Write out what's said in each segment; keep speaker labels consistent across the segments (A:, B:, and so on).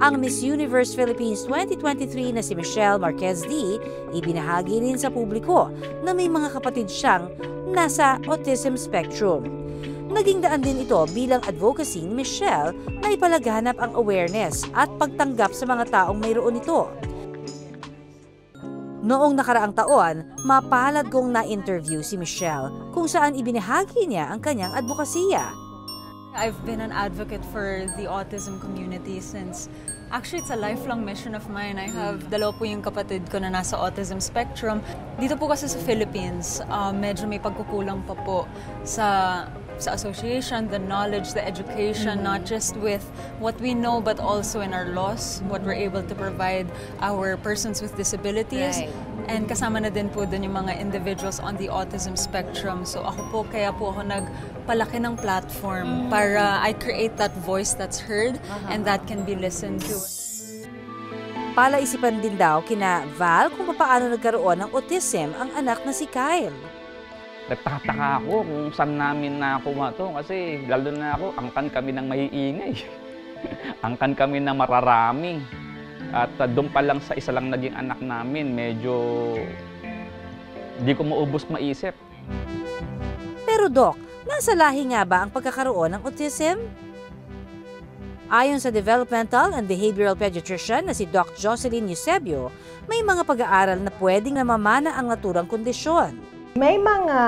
A: Ang Miss Universe Philippines 2023 na si Michelle Marquez D, ibinahagi rin sa publiko na may mga kapatid siyang nasa autism spectrum. Naging daan din ito bilang advocacy ni Michelle na ipalaganap ang awareness at pagtanggap sa mga taong mayroon ito. Noong nakaraang taon, mapalad kong na-interview si Michelle kung saan ibinahagi niya ang kanyang advokasya.
B: I've been an advocate for the autism community since, actually it's a lifelong mission of mine. I have dalawa po yung kapatid ko na nasa autism spectrum. Dito po kasi sa Philippines, medyo may pagkukulang pa po sa association, the knowledge, the education, not just with what we know but also in our laws, what we're able to provide our persons with disabilities.
A: Right.
B: And kasama na din po dun yung mga individuals on the autism spectrum. So ako po, kaya po ako nagpalaki ng platform para I create that voice that's heard and that can be listened to.
A: Palaisipan din daw kina Val kung paano nagkaroon ng autism ang anak na si Kyle.
C: Nagtataka ako kung saan namin nakuha to kasi lalo na ako, angkan kami ng maiingay. Angkan kami ng mararami. At doon pa lang sa isa lang naging anak namin, medyo di ko maubos maisip.
A: Pero Doc, nasa lahi nga ba ang pagkakaroon ng autism? Ayon sa developmental and behavioral pediatrician na si Doc Jocelyn Eusebio, may mga pag-aaral na pwedeng namamana ang naturang kondisyon.
D: May mga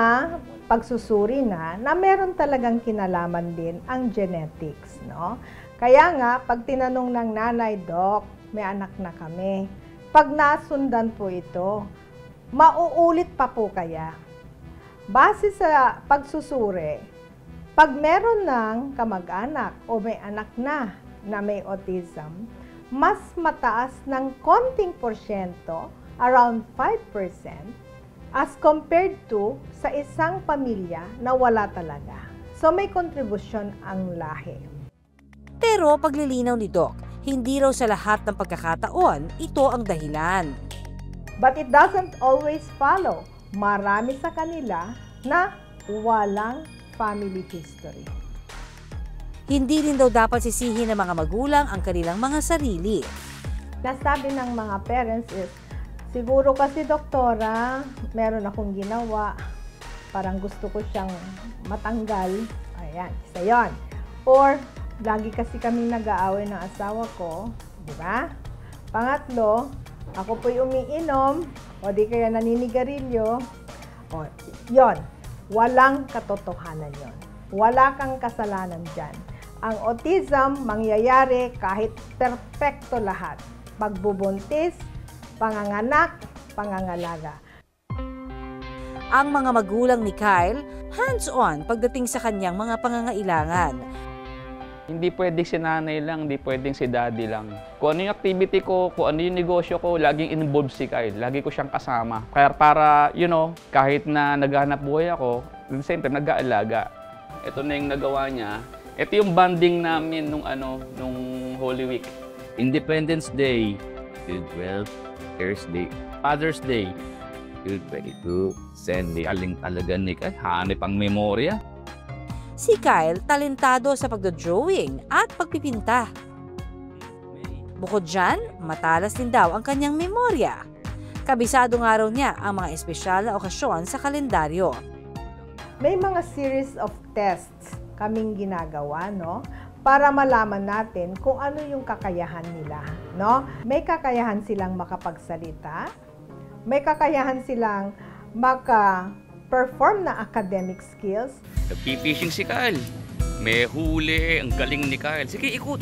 D: pagsusuri na meron talagang kinalaman din ang genetics, no? Kaya nga, pag tinanong ng nanay, Doc, may anak na kami. Pag nasundan po ito, mauulit pa po kaya? Base sa pagsusuri, pag meron ng kamag-anak o may anak na may autism, mas mataas ng konting porsyento, around 5%, as compared to sa isang pamilya na wala talaga. So may kontribusyon ang lahi.
A: Pero paglilinaw ni Doc, hindi raw sa lahat ng pagkakataon ito ang dahilan.
D: But it doesn't always follow. Marami sa kanila na walang family history.
A: Hindi rin daw dapat sisihin ng mga magulang ang kanilang mga sarili.
D: Nasabi ng mga parents is, siguro kasi doktora, meron akong ginawa, parang gusto ko siyang matanggal. Ayan, isa yun. Or, lagi kasi kaming nag-aaway ng asawa ko, di ba? Pangatlo, ako po'y umiinom, o di kaya naninigarilyo. O, yun, walang katotohanan yon. Wala kang kasalanan dyan. Ang autism, mangyayari kahit perpekto lahat. Pagbubuntis, panganganak, pangangalaga.
A: Ang mga magulang ni Kyle, hands-on pagdating sa kanyang mga pangangailangan.
C: Hindi pwedeng si nanay lang, hindi pwedeng si daddy lang. Kung ano yung activity ko, kung ano yung negosyo ko, laging involved si Kyle. Lagi ko siyang kasama. Kaya para, kahit na naghahanap buhay ako, at the same time, nag-aalaga. Ito na yung nagawa niya. Ito yung bonding namin nung Holy Week.
E: Independence Day, June 12, Thursday, Father's Day, June 22, Sunday. Aling talaga ni Kyle, hanip ang memorya.
A: Si Kyle talentado sa pagdodrawing at pagpipinta. Bukod dyan, matalas din daw ang kanyang memorya. Kabisado nga raw niya ang mga espesyal na okasyon sa kalendaryo.
D: May mga series of tests kaming ginagawa, no? Para malaman natin kung ano yung kakayahan nila, no? May kakayahan silang makapagsalita, may kakayahan silang perform na academic skills.
E: Nagpipishing si Kyle. May huli, ang galing ni Kyle. Sige, ikot.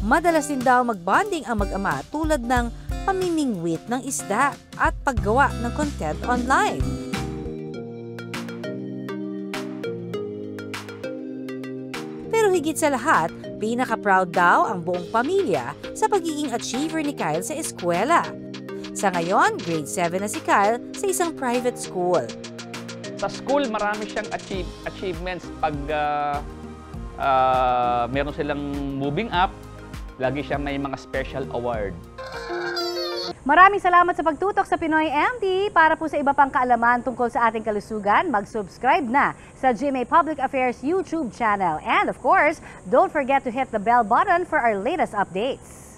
A: Madalas din daw magbonding ang mag-ama tulad ng pamimingwit ng isda at paggawa ng content online. Pero higit sa lahat, pinaka-proud daw ang buong pamilya sa pagiging achiever ni Kyle sa eskwela. Sa ngayon, grade 7 na si Kyle sa isang private school.
C: Sa school, marami siyang achievements. Pag meron silang moving up, lagi siya may mga special award.
F: Maraming salamat sa pagtutok sa Pinoy MD. Para po sa iba pang kaalaman tungkol sa ating kalusugan, mag-subscribe na sa GMA Public Affairs YouTube channel. And of course, don't forget to hit the bell button for our latest updates.